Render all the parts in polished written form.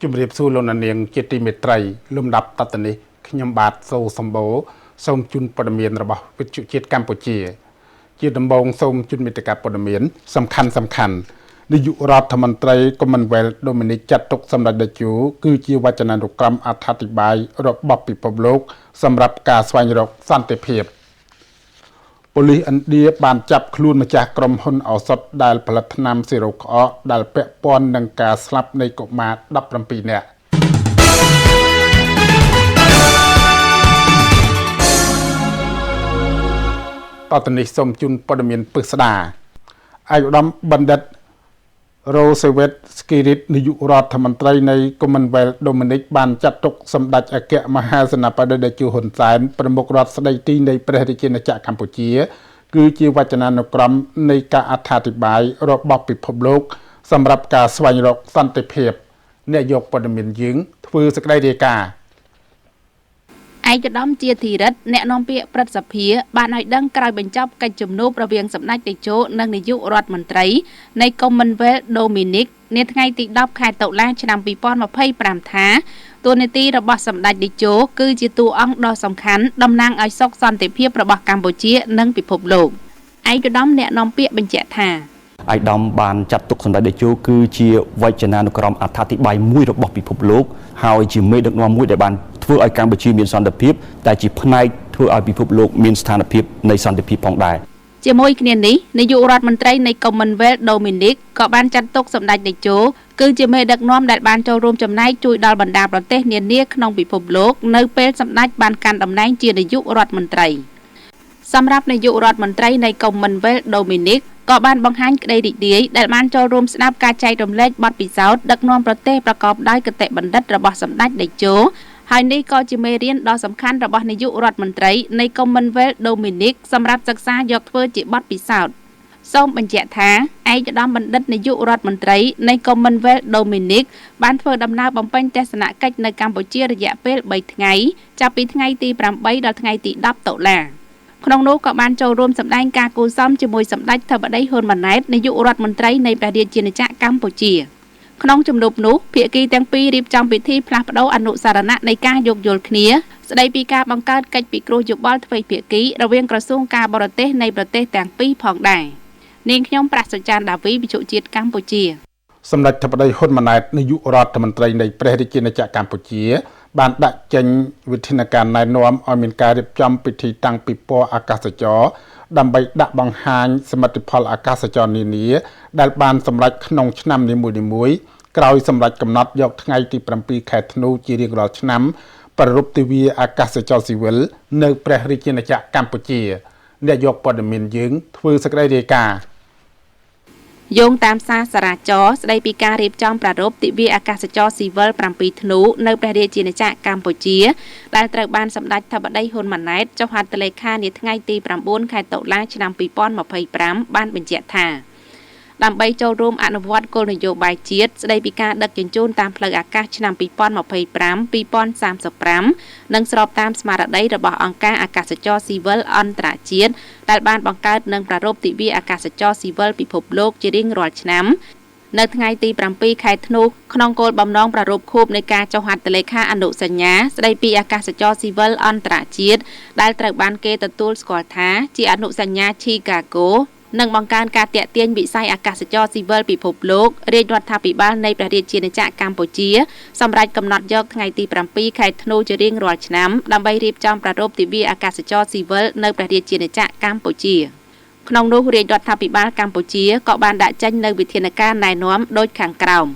ជំរាបសួរលោកនាងជាទីមេត្រីលំដាប់តទៅនេះខ្ញុំបាទសូសម្បូរសូមជូនព័ត៌មានរបស់វិទ្យុជាតិកម្ពុជាជាដំបូងសូមជូនមេត្តាព័ត៌មានសំខាន់នាយករដ្ឋមន្ត្រី Commonwealth Dominic ចាត់ទុកសម្ដេចតេជោគឺជាវចនានុក្រមអត្ថាធិប្បាយរបស់ពិភពលោកសម្រាប់ការស្វែងរកសន្តិភាពប៉ូលីសឥណ្ឌាបានចាប់ខ្លួនម្ចាស់ក្រុមហ៊ុនឱសថដែលផលិតថ្នាំសេរ៉ូក្អកដែលពាក់ព័ន្ធនឹងការស្លាប់នៃកុមារ17នាក់តទៅនេះសូមជូនព័ត៌មានពិស្ដាឯកឧត្តមបណ្ឌិតរ៉ូសេវេតស្គីរីតនាយករដ្ឋមន្ត្រីនៃ Commonwealth Dominic បានចាត់ទុកសម្ដេចអគ្គមហាសេនាបតីតេជោហ៊ុនសែនប្រមុខរដ្ឋស្ដីទីនៃព្រះរាជាណាចក្រកម្ពុជាគឺជាវចនានុក្រមនៃការអត្ថាធិប្បាយរបស់ពិភពលោកសម្រាប់ការស្វែងរកសន្តិភាពអ្នកយកព័ត៌មានយើងធ្វើសេចក្តីរាយការណ៍ឯកឧត្តមជាធិរិទ្ធអ្នកនាំពាក្យព្រឹទ្ធសភាបានឲ្យដឹងក្រោយបញ្ចប់កិច្ចជំនួបរវាងសម្ដេចតេជោនិងនាយករដ្ឋមន្ត្រីនៃ Commonwealth Dominic នាថ្ងៃទី10ខែតុលាឆ្នាំ2025ថាតួនាទីរបស់សម្ដេចតេជោគឺជាតួអង្គដ៏សំខាន់តំណាងឲ្យសុខសន្តិភាពរបស់កម្ពុជានិងពិភពលោកឯកឧត្តមអ្នកនាំពាក្យបញ្ជាក់ថាឯកឧត្តមបានចាត់ទុកសម្ដេចតេជោគឺជាវចនានុក្រមអត្ថាធិប្បាយមួយរបស់ពិភពលោកហើយជាមេដឹកនាំមួយដែលបានធ្វើឲ្យកម្ពុជាមានសន្តិភាពតែជាផ្នែកធ្វើឲ្យពិភពលោកមានស្ថានភាពនៃសន្តិភាពផងដែរជាមួយគ្នានេះនាយករដ្ឋមន្ត្រីនៃ Commonwealth Dominic ក៏បានចាត់ទុកសម្ដេចតេជោគឺជាមេដឹកនាំដែលបានចូលរួមចំណែកជួយដល់បណ្ដាប្រទេសនានាក្នុងពិភពលោកនៅពេលសម្ដេចបានកាន់តំណែងជានាយករដ្ឋមន្ត្រីសម្រាប់នាយករដ្ឋមន្ត្រីនៃ Commonwealth Dominic ក៏បានបង្ហាញក្តីរីករាយដែលបានចូលរួមស្ដាប់ការចែករំលែកបទពិសោធន៍ដឹកនាំប្រទេសប្រកបដោយគតិបណ្ឌិតរបស់សម្ដេចតេជោហើយនេះក៏ជាមេរៀនដ៏សំខាន់របស់នាយករដ្ឋមន្ត្រីនៃ Commonwealth Dominic សម្រាប់សិក្សាយកធ្វើជាបទពិសោធន៍សូមបញ្ជាក់ថាឯកឧត្តមបណ្ឌិតនាយករដ្ឋមន្ត្រីនៃ Commonwealth Dominic បានធ្វើដំណើរបំពេញទស្សនកិច្ចនៅកម្ពុជារយៈពេល3ថ្ងៃចាប់ពីថ្ងៃទី8ដល់ថ្ងៃទី10តុលាក្នុងនោះក៏បានចូលរួមសម្ដែងការគូសំជាមួយសម្ដេចធិបតីហ៊ុនម៉ាណែតនាយករដ្ឋមន្ត្រីនៃព្រះរាជាណាចក្រកម្ពុជាក្នុងជំនួបនោះភាគីទាំងពីររៀបចំពិធីផ្លាស់ប្តូរអនុសារណៈនៃការយោគយល់គ្នាស្ដីពីការបង្កើតកិច្ចពិគ្រោះយោបល់ទ្វេភាគីរវាងក្រសួងការបរទេសនៃប្រទេសទាំងពីរផងដែរនាងខ្ញុំប្រាសចានដាវីវិទ្យុជាតិកម្ពុជាសម្ដេចធិបតីហ៊ុនម៉ាណែតនាយករដ្ឋមន្ត្រីនៃព្រះរាជាណាចក្រកម្ពុជាបានដាក់ចេញវិធានការណែនាំឲ្យមានការរៀបចំពិធីតាំងពិព័រណ៍អាកាសចរណ៍ដើម្បីដាក់បង្ហាញសមិទ្ធផលអាកាសចរណ៍នានាដែលបានសម្រេចក្នុងឆ្នាំនីមួយៗក្រោយសម្រេចកំណត់យកថ្ងៃទី7ខែធ្នូជារៀងរាល់ឆ្នាំប្រារព្ធទិវាអាកាសចរណ៍ស៊ីវិលនៅព្រះរាជាណាចក្រកម្ពុជាអ្នកយកព័ត៌មានយើងធ្វើសេចក្តីរាយការណ៍យោងតាមសារសារាចរណ៍ស្ដីពីការរៀបចំប្រារព្ធទិវាអាកាសចរណ៍ស៊ីវិល7ធ្នូនៅព្រះរាជាណាចក្រកម្ពុជាដែលត្រូវបានសម្ដេចធិបតីហ៊ុនម៉ាណែតចុះហត្ថលេខានាថ្ងៃទី9ខែតុលាឆ្នាំ2025បានបញ្ជាក់ថាដើម្បីចូលរួមអនុវត្តគោលនយោបាយជាតិស្ដីពីការដឹកជញ្ជូនតាមផ្លូវអាកាសឆ្នាំ2025-2035និងស្របតាមស្មារតីរបស់អង្គការអាកាសចរណ៍ស៊ីវិលអន្តរជាតិដែលបានបង្កើតនិងប្រារព្ធទិវាអាកាសចរណ៍ស៊ីវិលពិភពលោកជារៀងរាល់ឆ្នាំនៅថ្ងៃទី7ខែធ្នូក្នុងគោលបំណងប្រារព្ធខួបនៃការចុះហត្ថលេខាអនុសញ្ញាស្ដីពីអាកាសចរណ៍ស៊ីវិលអន្តរជាតិដែលត្រូវបានគេទទួលស្គាល់ថាជាអនុសញ្ញា Chicagoនិងបង្កើនការទាក់ទាញវិស័យអាកាសចរណ៍ស៊ីវិលពិភពលោករាជរដ្ឋាភិបាលនៃព្រះរាជាណាចក្រកម្ពុជាសម្រាប់កំណត់យកថ្ងៃទី7ខែធ្នូជារៀងរាល់ឆ្នាំដើម្បីរៀបចំប្រារព្ធទិវាអាកាសចរណ៍ស៊ីវិលនៅព្រះរាជាណាចក្រកម្ពុជាក្នុងនោះរាជរដ្ឋាភិបាលកម្ពុជាក៏បានដាក់ចេញនូវវិធានការណែនាំដូចខាងក្រោម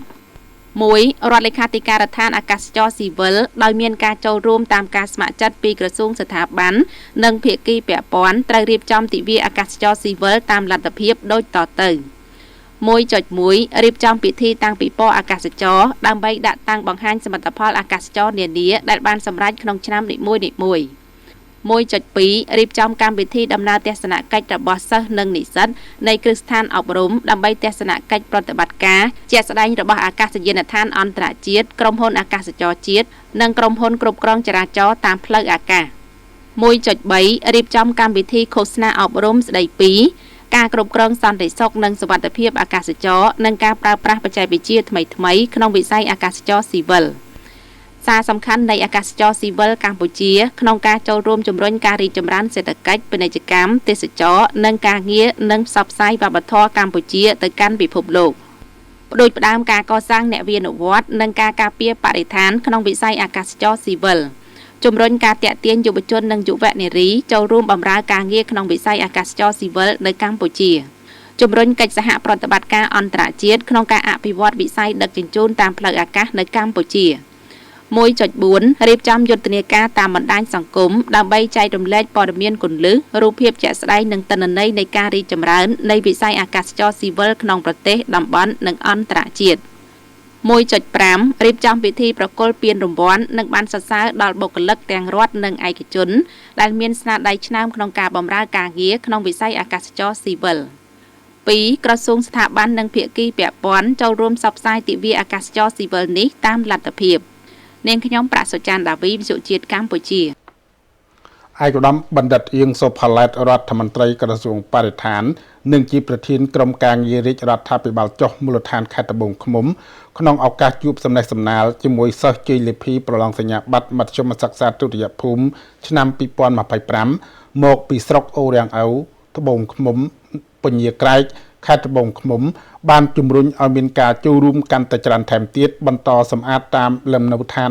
1រដ្ឋលេខាធិការដ្ឋានអាកាសចរណ៍ស៊ីវិលដោយមានការចូលរួមតាមការស្ម័គ្រចិត្តពីក្រសួងស្ថាប័ននិងភាគីពាក់ព័ន្ធត្រូវរៀបចំទិវាអាកាសចរណ៍ស៊ីវិលតាមលទ្ធភាពដូចតទៅ 1.1 រៀបចំពិធីតាំងពិព័រណ៍អាកាសចរណ៍ដើម្បីដាក់តាំងបង្ហាញសមិទ្ធផលអាកាសចរណ៍នានាដែលបានសម្រេចក្នុងឆ្នាំនីមួយៗ 1.2 រៀបចំកម្មវិធីដំណើរទស្សនកិច្ចរបស់សិស្សនិងនិស្សិតនៃគ្រឹះស្ថានអប់រំដើម្បីទស្សនកិច្ចប្រតិបត្តិការជាក់ស្ដែងរបស់អាកាសយានដ្ឋានអន្តរជាតិក្រុមហ៊ុនអាកាសចរណ៍ជាតិនិងក្រុមហ៊ុនគ្រប់គ្រងចរាចរណ៍តាមផ្លូវអាកាស 1.3 រៀបចំកម្មវិធីឃោសនាអប់រំស្ដីពី ការគ្រប់គ្រងសន្តិសុខនិងសុវត្ថិភាពអាកាសចរនិងការប្រើប្រាស់បច្ចេកវិទ្យាថ្មីៗក្នុងវិស័យអាកាសចរស៊ីវិលសារសំខាន់នៃអាកាសចរស៊ីវិលកម្ពុជាក្នុងការចូលរួមជំរុញការរីកចម្រើនសេដ្ឋកិច្ចពាណិជ្ជកម្មទេសចរនិងការងារនិងផ្សព្វផ្សាយវប្បធម៌កម្ពុជាទៅកាន់ពិភពលោកបដិផ្ដើមការកសាងអ្នកវិនិយោគនិងការការពារបរិស្ថានក្នុងវិស័យអាកាសចរស៊ីវិលជំរុញការតាក់ទាញយុវជននិងយុវនារីចូលរួមបម្រើការងារក្នុងវិស័យអាកាសចរស៊ីវិលនៅកម្ពុជាជំរុញកិច្ចសហប្រតិបត្តិការអន្តរជាតិក្នុងការអភិវឌ្ឍវិស័យដឹកជញ្ជូនតាមផ្លូវអាកាសនៅកម្ពុជា1.4 រៀបចំយុទ្ធនាការតាមបណ្ដាញសង្គមដើម្បីចែករំលែកព័ត៌មានគន្លឹះរូបភាពជាក់ស្ដែងនិងទិន្នន័យនៃការរីកចម្រើននៃវិស័យអាកាសចរស៊ីវិលក្នុងប្រទេសតំបន់និងអន្តរជាតិ1.5 រៀបចំពិធីប្រគល់ពានរង្វាន់និងបានសរសើរដល់បុគ្គលិកទាំងរដ្ឋនិងឯកជនដែលមានស្នាដៃឆ្នើមក្នុងការបម្រើការងារក្នុងវិស័យអាកាសចរស៊ីវិល2ក្រសួងស្ថាប័ននិងភាគីពាក់ព័ន្ធចូលរួមផ្សព្វផ្សាយទិវាអាកាសចរស៊ីវិលនេះតាមលទ្ធភាពនាងខ្ញុំប្រាក់សុចាន់ដាវីវិទ្យុជាតិកម្ពុជាឯកឧត្តមបណ្ឌិតអៀងសុផាឡែតរដ្ឋមន្ត្រីក្រសួងបរិស្ថាននិងជាប្រធានក្រុមការងាររាជរដ្ឋាភិបាលចុះមូលដ្ឋានខេត្តត្បូងឃ្មុំក្នុងឱកាសជួបសំណេះសំណាលជាមួយសិស្សជ័យលាភីប្រឡងសញ្ញាបត្រមធ្យមសិក្សាទុតិយភូមិឆ្នាំ2025មកពីស្រុកអូរាំងឪត្បូងឃ្មុំពញាក្រែកខេត្តត្បូងឃ្មុំបានជំរុញឲ្យមានការចូលរួមកាន់តែច្រើនថែមទៀតបន្តសម្អាតតាមលំនៅឋាន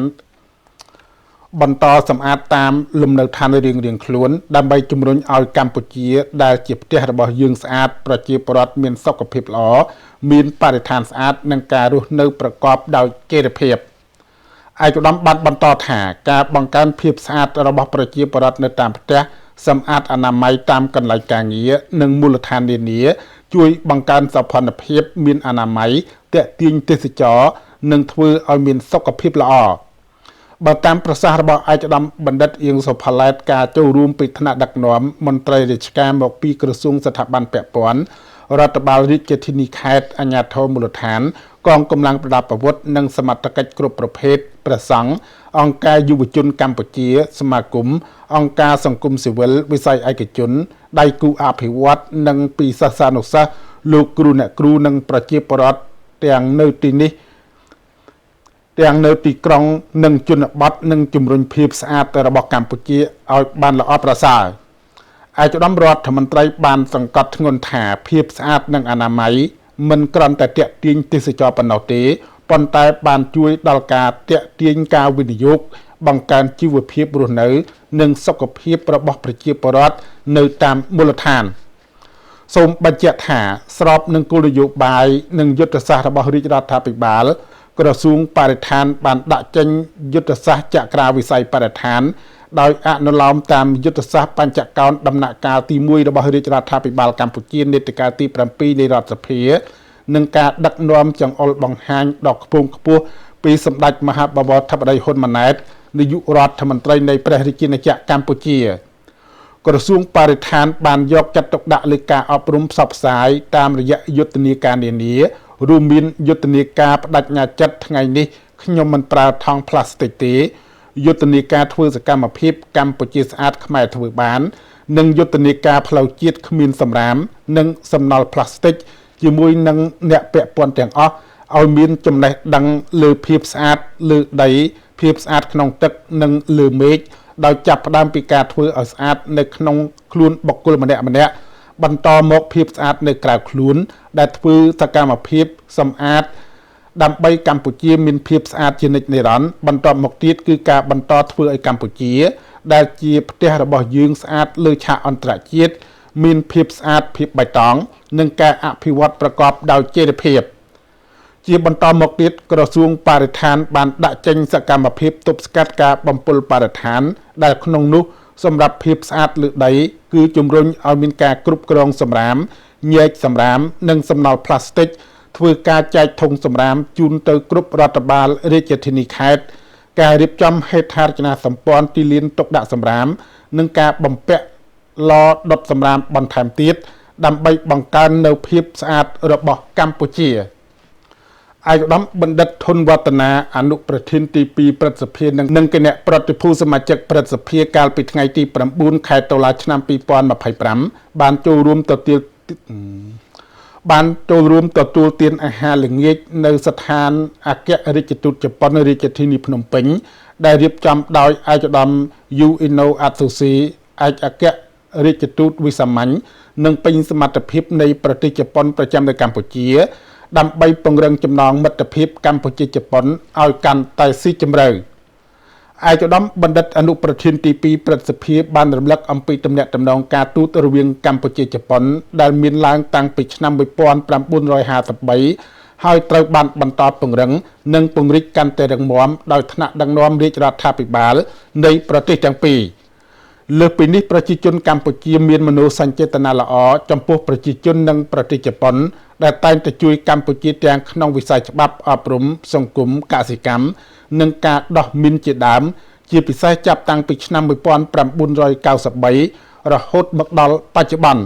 រៀងៗខ្លួនដើម្បីជំរុញឲ្យកម្ពុជាដែលជាផ្ទះរបស់យើងស្អាតប្រជាពលរដ្ឋមានសុខភាពល្អមានបរិស្ថានស្អាតនិងការរស់នៅប្រកបដោយចីរភាពឯកឧត្តមបានបន្តថាការបង្កើនភាពស្អាតរបស់ប្រជាពលរដ្ឋនៅតាមផ្ទះសម្អាតអនាម័យតាមកន្លែងការងារនិងមូលដ្ឋាននានាជួយបង្កើនសោភ័ណភាពមានអនាម័យទាក់ទាញទេសចរនិងធ្វើឲ្យមានសុខភាពល្អបើតាមប្រសាសន៍របស់ឯកឧត្តមបណ្ឌិតអៀងសុផាឡែតការចូលរួមពីថ្នាក់ដឹកនាំមន្ត្រីរាជការមកពីក្រសួងស្ថាប័នពាក់ព័ន្ធរដ្ឋបាលរាជធានីខេត្តអាជ្ញាធរមូលដ្ឋានកងកម្លាំងប្រដាប់អាវុធនិងសមត្ថកិច្ចគ្រប់ប្រភេទព្រះសង្ឃអង្គការយុវជនកម្ពុជាសមាគមអង្គការសង្គមស៊ីវិលវិស័យឯកជនដៃគូអភិវឌ្ឍនិងពីសិស្សានុសិស្សលោកគ្រូអ្នកគ្រូនិងប្រជាពលរដ្ឋទាំងនៅទីក្រុងនិងជនបទនិងជំរុញភាពស្អាតរបស់កម្ពុជាឲ្យបានល្អប្រសើរឯកឧត្តមរដ្ឋមន្ត្រីបានសង្កត់ធ្ងន់ថាភាពស្អាតនិងអនាម័យមិនគ្រាន់តែទាក់ទាញទេសចរប៉ុណ្ណោះទេប៉ុន្តែបានជួយដល់ការទាក់ទាញការវិនិយោគបង្កើនជីវភាពរស់នៅនិងសុខភាពរបស់ប្រជាពលរដ្ឋនៅតាមមូលដ្ឋានសូមបញ្ជាក់ថាស្របនឹងគោលនយោបាយនិងយុទ្ធសាស្ត្ររបស់រាជរដ្ឋាភិបាលក្រសួងបរិស្ថានបានដាក់ចេញយុទ្ធសាស្ត្រចក្រាវិស័យបរិស្ថានដោយអនុលោមតាមយុទ្ធសាស្ត្របញ្ចកោណដំណាក់កាលទី1របស់រាជរដ្ឋាភិបាលកម្ពុជានីតិកាលទី7នៃរដ្ឋសភានិងការដឹកនាំចង្អុលបង្ហាញដ៏ខ្ពង់ខ្ពស់ពីសម្ដេចមហាបវរធិបតីហ៊ុនម៉ាណែតនាយករដ្ឋមន្ត្រីនៃព្រះរាជាណាចក្រកម្ពុជាក្រសួងបរិស្ថានបានយកចិត្តទុកដាក់លើការអប់រំផ្សព្វផ្សាយតាមរយៈយុទ្ធនាការនានារួមមានយុទ្ធនាការបដិញ្ញាចិត្តថ្ងៃនេះខ្ញុំមិនប្រើថង់ផ្លាស្ទិកទេយុទ្ធនាការធ្វើសកម្មភាពកម្ពុជាស្អាតខ្មែរធ្វើបាននិងយុទ្ធនាការផ្លូវជាតិគ្មានសម្រាមនិងសំណល់ផ្លាស្ទិកជាមួយនឹងអ្នកពាក់ព័ន្ធទាំងអស់ឲ្យមានចំណេះដឹងលើភាពស្អាតលើដីភាពស្អាតក្នុងទឹកនិងលើមេឃដោយចាប់ផ្ដើមពីការធ្វើឲ្យស្អាតនៅក្នុងខ្លួនបុគ្គលម្នាក់បន្តមកភាពស្អាតនៅក្រៅខ្លួនដែលធ្វើសកម្មភាពសម្អាតដើម្បីកម្ពុជាមានភាពស្អាតជានិច្ចនិរន្តរ៍បន្តមកទៀតគឺការបន្តធ្វើឲ្យកម្ពុជាដែលជាផ្ទះរបស់យើងស្អាតលើឆាកអន្តរជាតិមានភាពស្អាតភាពបៃតងនិងការអភិវឌ្ឍប្រកបដោយចីរភាពជាបន្តមកទៀតក្រសួងបរិស្ថានបានដាក់ចេញសកម្មភាពទប់ស្កាត់ការបំពុលបរិស្ថានដែលក្នុងនោះសម្រាប់ភាពស្អាតលើដីគឺជំរុញឲ្យមានការគ្រប់គ្រងសំរាមញែកសំរាមនិងសំណល់ផ្លាស្ទិកធ្វើការចែកធុងសំរាមជូនទៅគ្រប់រដ្ឋបាលរាជធានីខេត្តការរៀបចំហេដ្ឋារចនាសម្ព័ន្ធទីលានទុកដាក់សំរាមនិងការបំពាក់ឡដុតសំរាមបន្ថែមទៀតដើម្បីបង្កើននូវភាពស្អាតរបស់កម្ពុជាឯកឧត្តមបណ្ឌិតធុនវឌ្ឍនាអនុប្រធានទី2ព្រឹទ្ធសភានិងគណៈប្រតិភូសមាជិកព្រឹទ្ធសភាកាលពីថ្ងៃទី9ខែតុលាឆ្នាំ2025បានចូលរួមទទួល បានចូលរួមទទួលទានអាហារល្ងាចនៅស្ថានអគ្គរដ្ឋទូតជប៉ុនរាជធានីភ្នំពេញដែលរៀបចំដោយឯកឧត្តម Yuino Atsushi ឯកអគ្គរដ្ឋទូតវិសាមញ្ញនិងពេញសមត្ថភាពនៃប្រទេសជប៉ុនប្រចាំនៅកម្ពុជាដើម្បីពង្រឹងចំណងមិត្តភាពកម្ពុជាជប៉ុនឲ្យកាន់តែស៊ីជម្រៅឯកឧត្តមបណ្ឌិតអនុប្រធានទី2ព្រឹទ្ធសភាបានរំលឹកអំពីទំនាក់ទំនងការទូតរវាងកម្ពុជាជប៉ុនដែលមានឡើងតាំងពីឆ្នាំ1953ហើយត្រូវបានបន្តពង្រឹងនិងពង្រីកកាន់តែរឹងមាំដោយថ្នាក់ដឹកនាំរាជរដ្ឋាភិបាលនៃប្រទេសទាំងពីរលើសពីនេះប្រជាជនកម្ពុជាមានមនោសញ្ចេតនាល្អចំពោះប្រជាជននិងប្រទេសជប៉ុនដែលតែងតែជួយកម្ពុជាទាំងក្នុងវិស័យច្បាប់អប់រំសង្គមកសិកម្មនិងការដោះមីនជាដើមជាពិសេសចាប់តាំងពីឆ្នាំ1993រហូតមកដល់បច្ចុប្បន្ន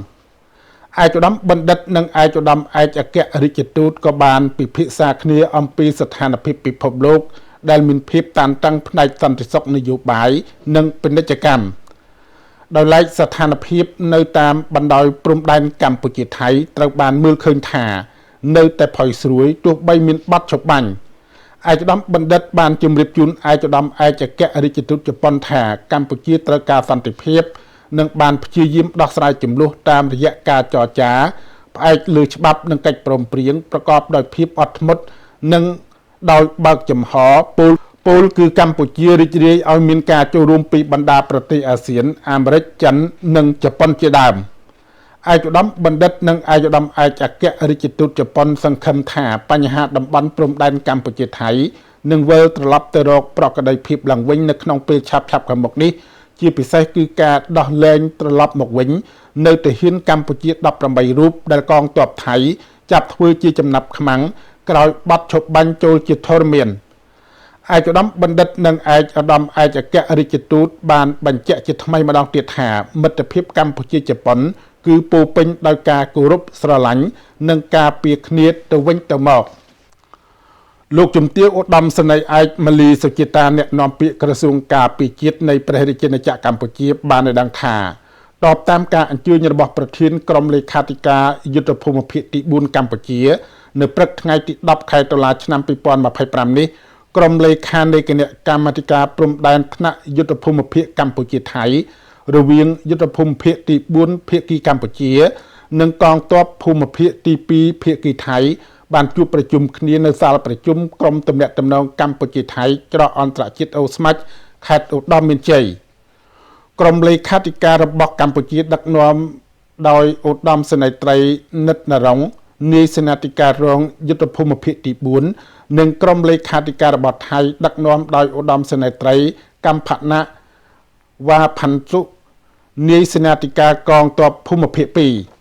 ឯកឧត្តមបណ្ឌិតនិងឯកឧត្តមឯកអគ្គរដ្ឋទូតក៏បានពិភាក្សាគ្នាអំពីស្ថានភាពពិភពលោកដែលមានភាពតានតឹងផ្នែកសន្តិសុខនយោបាយនិងពាណិជ្ជកម្មដោយឡែកស្ថានភាពនៅតាមបណ្ដោយព្រំដែនកម្ពុជាថៃត្រូវបានមើលឃើញថានៅតែផុយស្រួយទោះបីមានបាត់ឈប់បាញ់ឯកឧត្តមបណ្ឌិតបានជម្រាបជូនឯកឧត្តមឯកអគ្គរដ្ឋទូតជប៉ុនថាកម្ពុជាត្រូវការសន្តិភាពនិងបានព្យាយាមដោះស្រាយជម្លោះតាមរយៈការចរចាផ្អែកលើច្បាប់និងកិច្ចព្រមព្រៀងប្រកបដោយភាពអត់ធ្មត់និងដោយបើកចំហពលគឺកម្ពុជារីករាយឲ្យមានការចូលរួមពីបណ្ដាប្រទេសអាស៊ានអាមេរិកចិននិងជប៉ុនជាដើមឯកឧត្តមបណ្ឌិតនិងឯកឧត្តមឯកអគ្គរដ្ឋទូតជប៉ុនសង្ឃឹមថាបញ្ហាតំបន់ព្រំដែនកម្ពុជាថៃនឹងវិលត្រឡប់ទៅរកប្រក្រតីភាពឡើងវិញនៅក្នុងពេលឆាប់ខាងមុខនេះជាពិសេសគឺការដោះលែងត្រឡប់មកវិញនៅទាហានកម្ពុជា18រូបដែលកងទ័ពថៃចាប់ធ្វើជាចំណាប់ខ្មាំងក្រោយបាត់ឈប់បាញ់ចូលជាធរមានឯកឧត្តមបណ្ឌិតនិងឯកឧត្តមឯកអគ្គរដ្ឋទូតបានបញ្ជាក់ជាថ្មីម្ដងទៀតថាមិត្តភាពកម្ពុជាជប៉ុនគឺពោពេញដោយការគោរពស្រឡាញ់និងការពារគ្នាទៅវិញទៅមកលោកជំទាវឧត្តមសេនីយ៍ឯកម៉ាលីសុជាតាអ្នកនាំពាក្យក្រសួងការពារជាតិនៃព្រះរាជាណាចក្រកម្ពុជាបានឲ្យដឹងថាតបតាមការអញ្ជើញរបស់ប្រធានក្រុមលេខាធិការយុទ្ធភូមិភាគទី4កម្ពុជានៅព្រឹកថ្ងៃទី10ខែតុលាឆ្នាំ2025នេះក្រុមលេខានៃគណៈកម្មាធិការព្រំដែនថ្នាក់យុទ្ធភូមិភាគកម្ពុជាថៃរវាងយុទ្ធភូមិភាគទី4ភាគីកម្ពុជានិងកងទ័ពភូមិភាគទី2ភាគីថៃបានជួបប្រជុំគ្នានៅសាលប្រជុំក្រុមទំនាក់ទំនងកម្ពុជាថៃច្រកអន្តរជាតិអូស្មាច់ខេត្តឧត្តរមានជ័យក្រុមលេខាធិការរបស់កម្ពុជាដឹកនាំដោយឧត្តមសេនីយ៍ត្រីនិតនរងនាយសេនាធិការរងយុទ្ធភូមិភាគទី4និងក្រុមលេខាធិការរបស់ថៃដឹកនាំដោយឧត្តមសេនីយ៍ត្រីកម្ផណៈវ៉ាផាន់សុនាយសេនាធិការកងទ័ពភូមិភាគ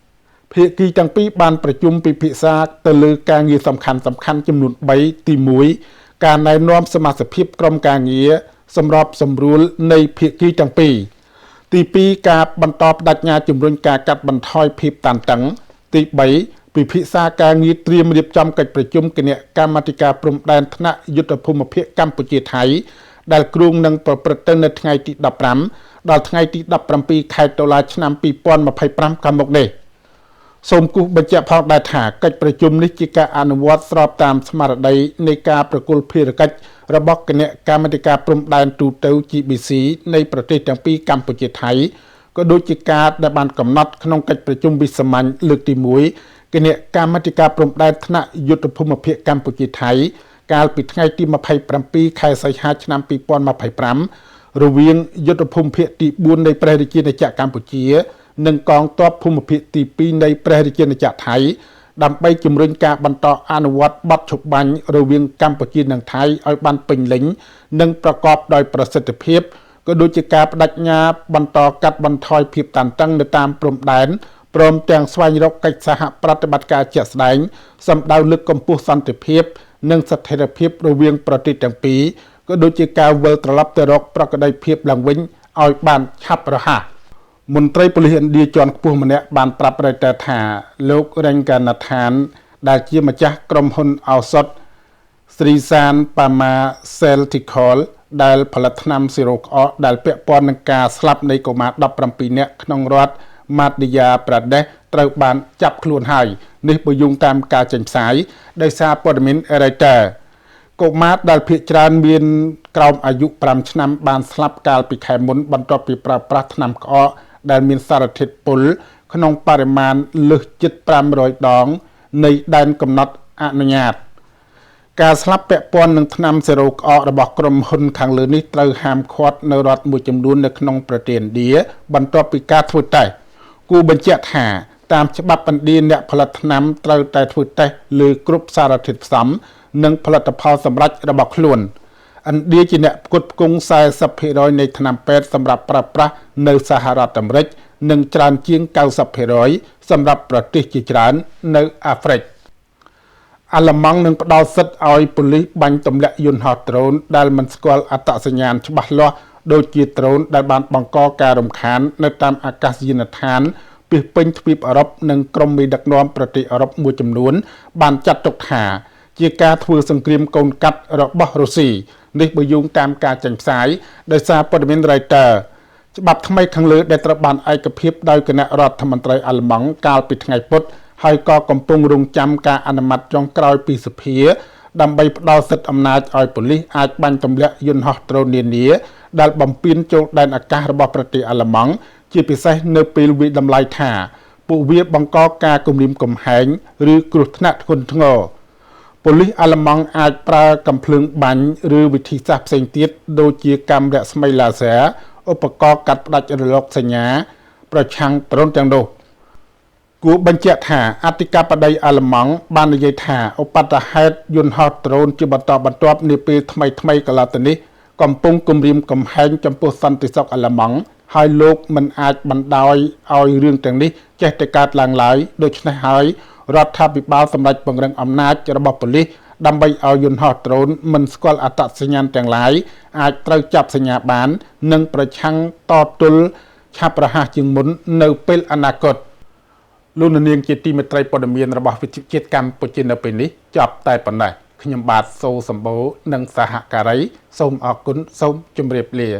2ភាគីទាំងពីរបានប្រជុំពិភាក្សាទៅលើការងារសំខាន់ចំនួន3ទី1ការណែនាំសមាជិកភាពក្រុមការងារសម្របសម្រួលនៃភាគីទាំងពីរទី2ការបន្តបដិញ្ញាជំរុញការកាត់បន្ថយភាពតានតឹងទី3ពិភាក្សាការងារត្រៀមរៀបចំកិច្ចប្រជុំគណៈកម្មាធិការព្រំដែនថ្នាក់យុទ្ធភូមិភាគកម្ពុជាថៃដែលគ្រោងនឹងប្រព្រឹត្តទៅនៅថ្ងៃទី15ដល់ថ្ងៃទី17ខែតុលាឆ្នាំ2025ខាងមុខនេះសូមគូសបញ្ជាក់ផងដែរថាកិច្ចប្រជុំនេះជាការអនុវត្តស្របតាមស្មារតីនៃការប្រគល់ភារកិច្ចរបស់គណៈកម្មាធិការព្រំដែនទូទៅ GBC នៃប្រទេសទាំងពីរកម្ពុជាថៃក៏ដូចជាការដែលបានកំណត់ក្នុងកិច្ចប្រជុំវិសាមញ្ញលើកទី1គណៈកម្មាធិការព្រំដែនថ្នាក់យុទ្ធភូមិភាគកម្ពុជាថៃកាលពីថ្ងៃទី27ខែសីហាឆ្នាំ2025រវាងយុទ្ធភូមិភាគទី4នៃព្រះរាជាណាចក្រកម្ពុជានិងកងទ័ពភូមិភាគទី2នៃព្រះរាជាណាចក្រថៃដើម្បីជំរុញការបន្តអនុវត្តបទឈប់បាញ់រវាងកម្ពុជានិងថៃឲ្យបានពេញលេញនិងប្រកបដោយប្រសិទ្ធភាពក៏ដូចជាការបដិញ្ញាបន្តកាត់បន្ថយភាពតានតឹងនៅតាមព្រំដែនព្រមទាំងស្វែងរកកិច្ចសហប្រតិបត្តិការជាក់ស្ដែងសម្ដៅលើកកម្ពស់សន្តិភាពនិងស្ថិរភាពរវាងប្រទេសទាំងពីរក៏ដូចជាការវិលត្រឡប់ទៅរកប្រក្រតីភាពឡើងវិញឲ្យបានឆាប់រហ័សមន្ត្រីប៉ូលីសឥណ្ឌាជាន់ខ្ពស់ម្នាក់បានប្រាប់រ៉េតើថាលោករេងកាណាថានដែលជាម្ចាស់ក្រុមហ៊ុនឱសថ Srisan Pharmaceutical ដែលផលិតថ្នាំស៊ីរ៉ូក្អកដែលពាក់ព័ន្ធនឹងការស្លាប់នៃកុមារ17នាក់ក្នុងរដ្ឋ Madhya Pradesh ត្រូវបានចាប់ខ្លួនហើយនេះបើយោងតាមការចេញផ្សាយដោយសារព័ត៌មាន Reuters កុមារដែលភាគច្រើនមានក្រោមអាយុ5ឆ្នាំបានស្លាប់កាលពីខែមុនបន្ទាប់ពីប្រើប្រាស់ថ្នាំក្អកដែលមានសារធាតុពុលក្នុងបរិមាណលើសជិត500ដងនៃដែនកំណត់អនុញ្ញាតការស្លាប់ពាក់ព័ន្ធនឹងថ្នាំសេរ៉ូក្អករបស់ក្រុមហ៊ុនខាងលើនេះត្រូវហាមឃាត់នៅរដ្ឋមួយចំនួននៅក្នុងប្រទេសឥណ្ឌាបន្ទាប់ពីការធ្វើតេស្តគូបញ្ជាក់ថាតាមច្បាប់ឥណ្ឌាអ្នកផលិតថ្នាំត្រូវតែធ្វើតេស្តលើគ្រប់សារធាតុផ្សំនិងផលិតផលសម្រេចរបស់ខ្លួនឥណ្ឌាជាអ្នកផ្គត់ផ្គង់ 40% នៃថ្នាំពេទ្យសម្រាប់ប្រើប្រាស់នៅសហរដ្ឋអាមេរិកនិងច្រើនជាង 90% សម្រាប់ប្រទេសជាច្រើននៅអាហ្វ្រិកអាល្លឺម៉ង់នឹងផ្ដល់សិទ្ធិឲ្យប៉ូលីសបាញ់ទម្លាក់យន្តហោះដ្រូនដែលមិនស្គាល់អត្តសញ្ញាណច្បាស់លាស់ដូចជាដ្រូនដែលបានបង្កការរំខាននៅតាមអាកាសយានដ្ឋានពាសពេញទ្វីបអឺរ៉ុបនិងក្រុមមេដឹកនាំប្រទេសអឺរ៉ុបមួយចំនួនបានចាត់ទុកថាជាការធ្វើសង្គ្រាមកូនកាត់របស់រុស្ស៊ីនេះបើយោងតាមការចេញផ្សាយដោយសារព័ត៌មាន Reuters ច្បាប់ថ្មីខាងលើដែលត្រូវបានឯកភាពដោយគណៈរដ្ឋមន្ត្រីអាល្លឺម៉ង់កាលពីថ្ងៃពុធហើយក៏កំពុងរងចាំការអនុម័តចុងក្រោយពីសភាដើម្បីផ្ដល់សិទ្ធិអំណាចឲ្យប៉ូលីសអាចបាញ់ទម្លាក់យន្តហោះដ្រូននានាដែលបំពេញចូលដែនអាកាសរបស់ប្រទេសអាល្លឺម៉ង់ជាពិសេសនៅពេលវិតម្លៃថាពួកវាបង្កការគំរាមកំហែងឬគ្រោះថ្នាក់ធ្ងន់ធ្ងរប៉ូលីសអាល្លឺម៉ង់អាចប្រើកាំភ្លើងបាញ់ឬវិធីសាស្ត្រផ្សេងទៀតដូចជាកាំរស្មីឡាស៊ែរឧបករណ៍កាត់ផ្ដាច់រលកសញ្ញាប្រឆាំងដ្រូនទាំងនោះគួរបញ្ជាក់ថាអធិការបតីអាល្លឺម៉ង់បាននិយាយថាឧបទ្ទហេតុយន្តហោះដ្រូនជាបន្តបន្ទាប់នាពេលថ្មីកន្លងទៅនេះកំពុងគំរាមកំហែងចំពោះសន្តិសុខអាល្លឺម៉ង់ហើយលោកមិនអាចបណ្ដោយឲ្យរឿងទាំងនេះចេះតែកើតឡើងឡើយដូច្នេះហើយរដ្ឋាភិបាលសម្រាប់ពង្រឹងអំណាចរបស់ប៉ូលីសដើម្បីឲ្យយន្តហោះដ្រូនមិនស្គាល់អត្តសញ្ញាណទាំងឡាយអាចត្រូវចាប់សញ្ញាបាននិងប្រឆាំងតទល់ឆាប់រហ័សជាងមុននៅពេលអនាគតលោកនាងជាទីមេត្រីព័ត៌មានរបស់វិទ្យុជាតិកម្ពុជានៅពេលនេះចប់តែប៉ុណ្ណេះខ្ញុំបាទសូសម្បូរនិងសហការីសូមអរគុណសូមជម្រាបលា